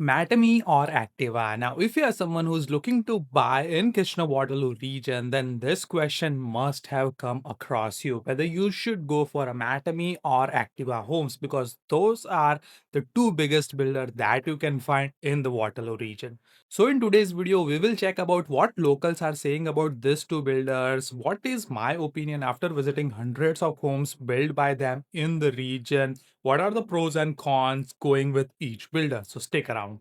Mattamy or Activa? Now, if you are someone who's looking to buy in Waterloo region, then this question must have come across you, whether you should go for a Mattamy or Activa homes, because those are the two biggest builders that you can find in the Waterloo region. So in today's video, we will check about what locals are saying about these two builders, what is my opinion after visiting hundreds of homes built by them in the region, what are the pros and cons going with each builder. So stick around.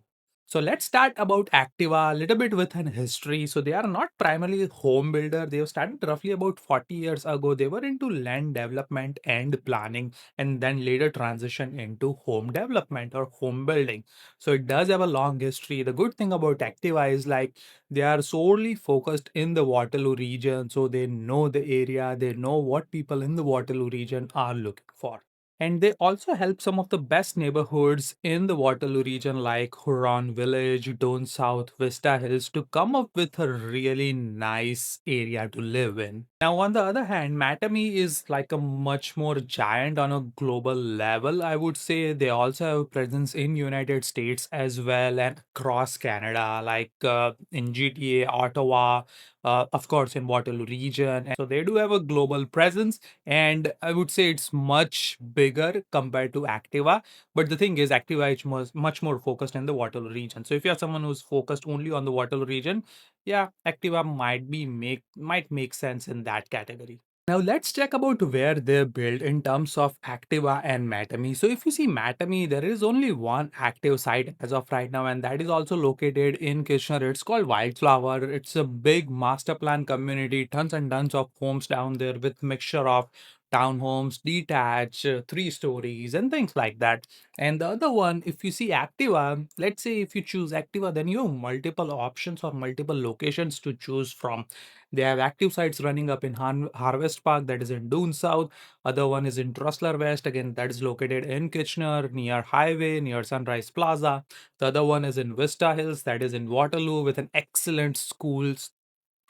So let's start about Activa a little bit with an history. So they are not primarily a home builder. They have started roughly about 40 years ago. They were into land development and planning, and then later transition into home development or home building. So it does have a long history. The good thing about Activa is like they are solely focused in the Waterloo region. So they know the area, they know what people in the Waterloo region are looking for. And they also help some of the best neighborhoods in the Waterloo region like Huron Village, Down South, Vista Hills to come up with a really nice area to live in. Now, on the other hand, Mattamy is like a much more giant on a global level. I would say they also have a presence in United States as well and across Canada, like in GTA, Ottawa, of course in Waterloo region. And so they do have a global presence, and I would say it's much bigger compared to Activa. But the thing is, Activa is much more focused in the Waterloo region. So if you're someone who's focused only on the Waterloo region, yeah, Activa might make sense in that category. Now let's check about where they're built in terms of Activa and Mattamy. So if you see Mattamy, there is only one active site as of right now, and that is also located in Kitchener. It's called Wildflower. It's a big master plan community, tons and tons of homes down there with mixture of townhomes, detached, three stories, and things like that. And the other one, if you see Activa, let's say if you choose Activa, then you have multiple options or multiple locations to choose from. They have active sites running up in Harvest Park, that is in Doon South. Other one is in Trussler West, again, that is located in Kitchener, near Highway, near Sunrise Plaza. The other one is in Vista Hills, that is in Waterloo, with an excellent schools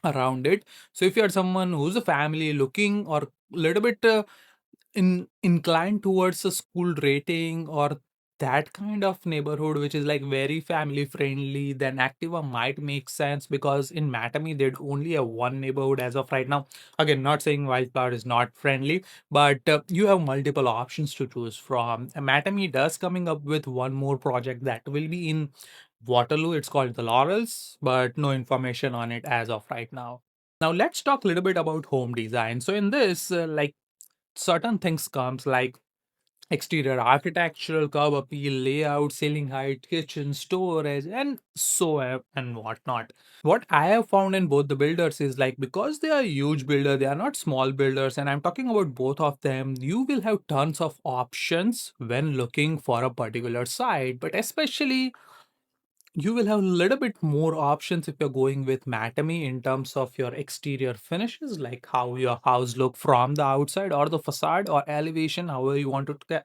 around it. So if you're someone who's a family looking or a little bit inclined towards a school rating or that kind of neighborhood which is like very family friendly, then Activa might make sense, because in Mattamy they'd only have one neighborhood as of right now. Again, not saying Wildflower is not friendly, but you have multiple options to choose from. Mattamy does coming up with one more project that will be in Waterloo. It's called the Laurels, but no information on it as of right now. Now let's talk a little bit about home design. So in this, like certain things comes like exterior architectural, curb appeal, layout, ceiling height, kitchen, storage, and so on and whatnot. What I have found in both the builders is like, because they are huge builder, they are not small builders, and I'm talking about both of them, you will have tons of options when looking for a particular site, but especially you will have a little bit more options if you're going with Mattamy in terms of your exterior finishes, like how your house look from the outside or the facade or elevation, however you want to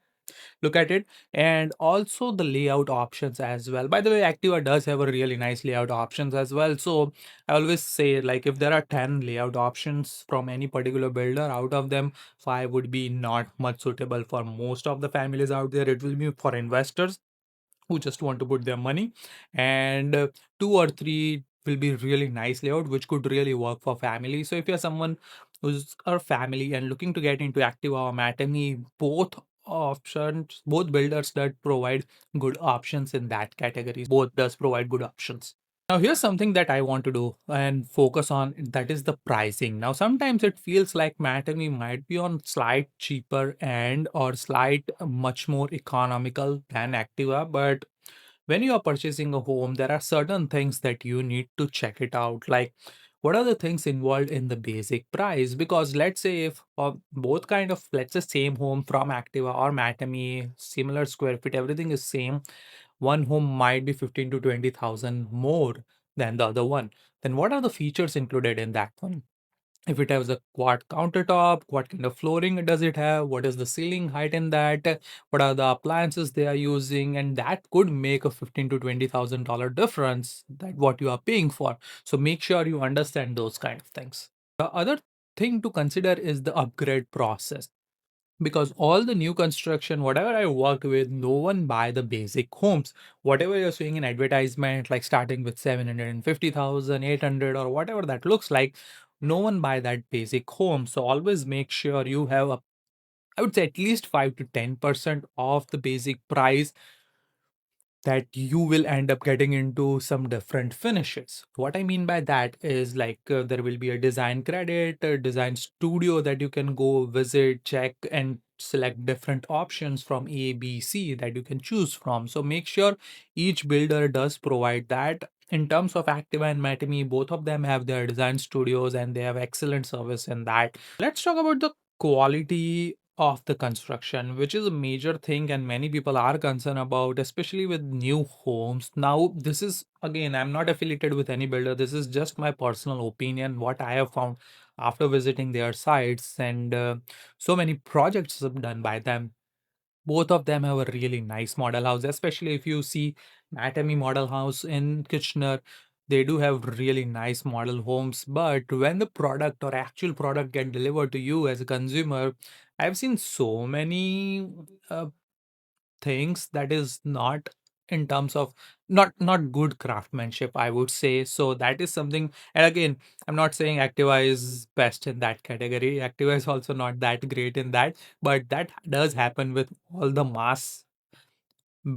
look at it, and also the layout options as well. By the way, Activa does have a really nice layout options as well. So I always say, like, if there are 10 layout options from any particular builder, out of them 5 would be not much suitable for most of the families out there. It will be for investors who just want to put their money, and two or three will be really nice layout which could really work for family. So if you're someone who's a family and looking to get into Activa or Mattamy, both options, both builders that provide good options in that category, both does provide good options. Now, here's something that I want to do and focus on, that is the pricing. Now, sometimes it feels like Mattamy might be on slight cheaper and or slight much more economical than Activa, but when you are purchasing a home, there are certain things that you need to check it out. Like, what are the things involved in the basic price? Because let's say if both kind of, let's say same home from Activa or Mattamy, similar square feet, everything is same, one home might be 15 to 20,000 more than the other one. Then what are the features included in that one? If it has a quad countertop, what kind of flooring does it have? What is the ceiling height in that? What are the appliances they are using? And that could make a 15 to $20,000 difference that what you are paying for. So make sure you understand those kind of things. The other thing to consider is the upgrade process. because all the new construction, whatever I worked with, no one buy the basic homes. Whatever you're seeing in advertisement, like starting with 750,000, 800, or whatever that looks like, no one buy that basic home. So always make sure you have a, I would say, at least 5 to 10% of the basic price, that you will end up getting into some different finishes. What I mean by that is like there will be a design credit, a design studio that you can go visit, check, and select different options from A, B, C that you can choose from. So make sure each builder does provide that. In terms of Activa and Mattamy, both of them have their design studios and they have excellent service in that. Let's talk about the quality of the construction, which is a major thing and many people are concerned about, especially with new homes. Now, this is again, I'm not affiliated with any builder. This is just my personal opinion, what I have found after visiting their sites, and so many projects have done by them. Both of them have a really nice model house, especially if you see Mattamy model house in Kitchener. They do have really nice model homes, but when the product or actual product get delivered to you as a consumer, I've seen so many uh, things that is not in terms of not good craftsmanship, I would say. So that is something. And again, I'm not saying Activa is best in that category. Activa is also not that great in that, but that does happen with all the mass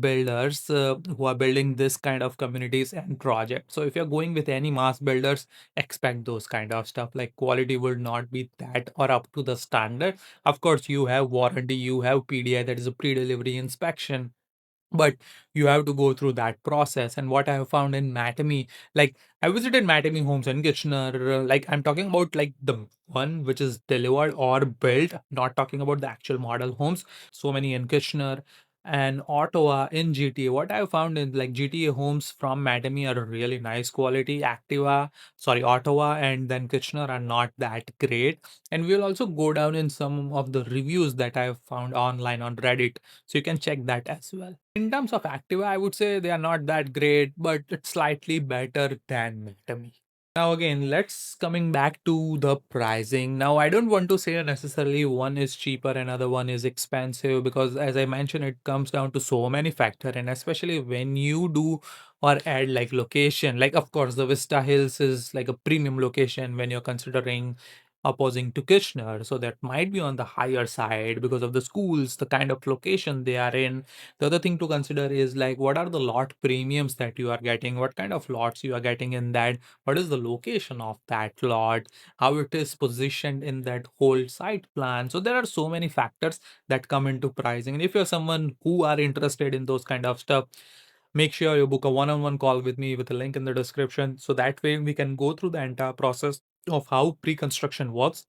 builders who are building this kind of communities and projects. So if you're going with any mass builders, expect those kind of stuff, like quality will not be that or up to the standard. Of course, you have warranty, you have PDI, that is a pre-delivery inspection, but you have to go through that process. And what I have found in Mattamy, like I visited Mattamy homes in Kitchener, like I'm talking about like the one which is delivered or built, not talking about the actual model homes. So many in Kitchener and Ottawa in GTA. What I have found in like GTA homes from Mattamy are really nice quality. Ottawa and then Kitchener are not that great. And we'll also go down in some of the reviews that I have found online on Reddit, so you can check that as well. In terms of Activa, I would say they are not that great, but it's slightly better than Mattamy. Now again, let's coming back to the pricing. Now I don't want to say necessarily one is cheaper, another one is expensive, because as I mentioned, it comes down to so many factors, and especially when you do or add like location, like of course the Vista Hills is like a premium location when you're considering opposing to Kitchener. So that might be on the higher side because of the schools, the kind of location they are in. The other thing to consider is like what are the lot premiums that you are getting, what kind of lots you are getting in that, what is the location of that lot, how it is positioned in that whole site plan. So there are so many factors that come into pricing. And if you're someone who are interested in those kind of stuff, make sure you book a one-on-one call with me with a link in the description. So that way we can go through the entire process of how pre-construction works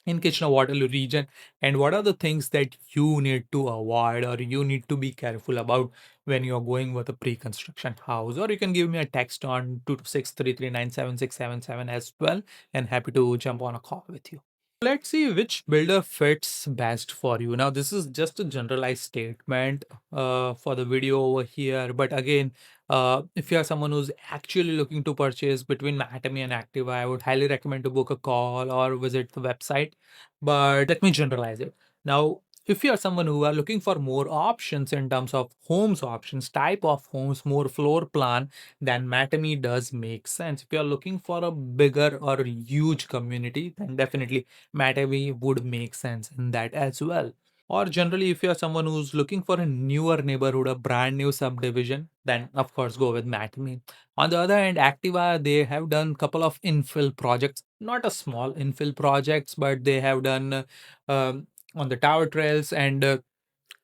in Kitchener-Waterloo region, and what are the things that you need to avoid or you need to be careful about when you're going with a pre-construction house. Or you can give me a text on 22633976777 as well, and happy to jump on a call with you. Let's see which builder fits best for you. Now, this is just a generalized statement for the video over here. But again, if you are someone who's actually looking to purchase between Mattamy and Activa, I would highly recommend to book a call or visit the website. But let me generalize it. Now, if you are someone who are looking for more options in terms of homes options, type of homes, more floor plan, then Mattamy does make sense. If you are looking for a bigger or huge community, then definitely Mattamy would make sense in that as well. Or generally, if you're someone who's looking for a newer neighborhood, a brand new subdivision, then of course go with Mattamy. On the other hand, Activa, they have done couple of infill projects, not a small infill projects, but they have done on the tower trails and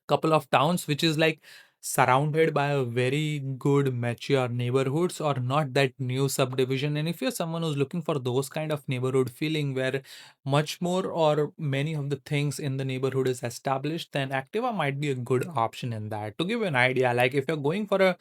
couple of towns which is like surrounded by a very good mature neighborhoods or not that new subdivision. And if you're someone who's looking for those kind of neighborhood feeling where much more or many of the things in the neighborhood is established, then Activa might be a good option in that. To give you an idea, like if you're going for a,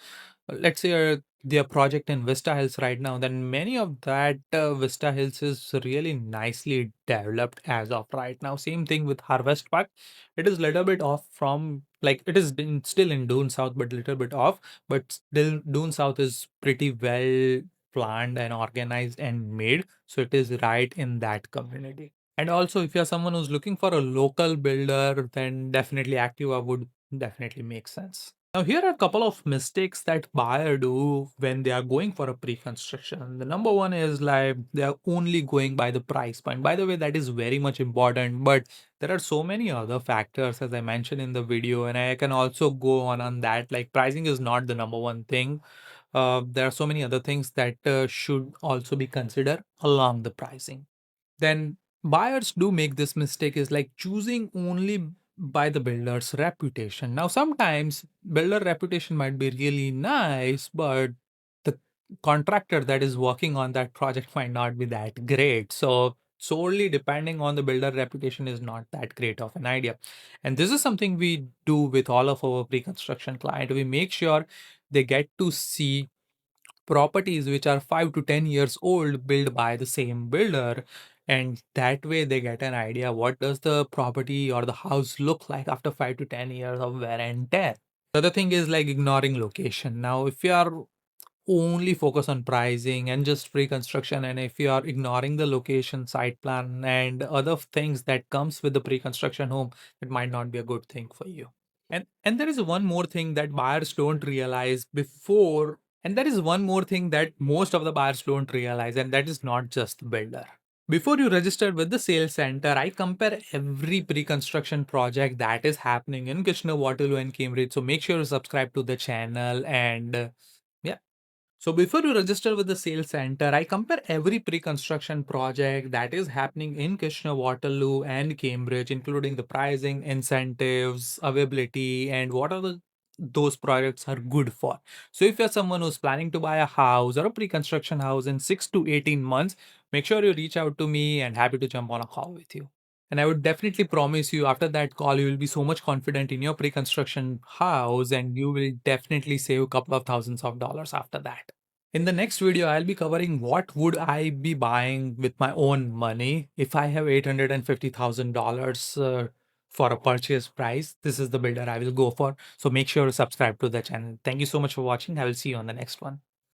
let's say their project in Vista Hills right now, then many of that Vista Hills is really nicely developed as of right now. Same thing with Harvest Park. It is little bit off from, like it is still in Dune South, but little bit off. But still, Dune South is pretty well planned and organized and made, so it is right in that community. And also, if you're someone who's looking for a local builder, then definitely Activa would definitely make sense. Now, here are a couple of mistakes that buyer do when they are going for a pre-construction. The number one is like they are only going by the price point. By the way, that is very much important, but there are so many other factors as I mentioned in the video, and I can also go on that. Like pricing is not the number one thing. There are so many other things that should also be considered along the pricing. Then buyers do make this mistake is like choosing only by the builder's reputation. Now, sometimes builder reputation might be really nice, but the contractor that is working on that project might not be that great. So, solely depending on the builder reputation is not that great of an idea. And this is something we do with all of our pre-construction client. We make sure they get to see properties which are 5 to 10 years old built by the same builder, and that way they get an idea what does the property or the house look like after 5 to 10 years of wear and tear. The other thing is like ignoring location. Now if you are only focus on pricing and just pre-construction, and if you are ignoring the location, site plan and other things that comes with the pre-construction home, it might not be a good thing for you. And there is one more thing that buyers don't realize before, and there is one more thing that most of the buyers don't realize, and that is not just the builder. Before you register with the sales center, I compare every pre-construction project that is happening in Kitchener, Waterloo, and Cambridge. So make sure to subscribe to the channel and yeah. So before you register with the sales center, I compare every pre-construction project that is happening in Kitchener, Waterloo, and Cambridge, including the pricing, incentives, availability, and what are those projects are good for. So if you're someone who's planning to buy a house or a pre-construction house in 6 to 18 months, make sure you reach out to me and happy to jump on a call with you. And I would definitely promise you after that call, you will be so much confident in your pre-construction house and you will definitely save a couple of thousands of dollars after that. In the next video, I'll be covering what would I be buying with my own money if I have $850,000 for a purchase price. This is the builder I will go for. So make sure to subscribe to the channel. Thank you so much for watching. I will see you on the next one.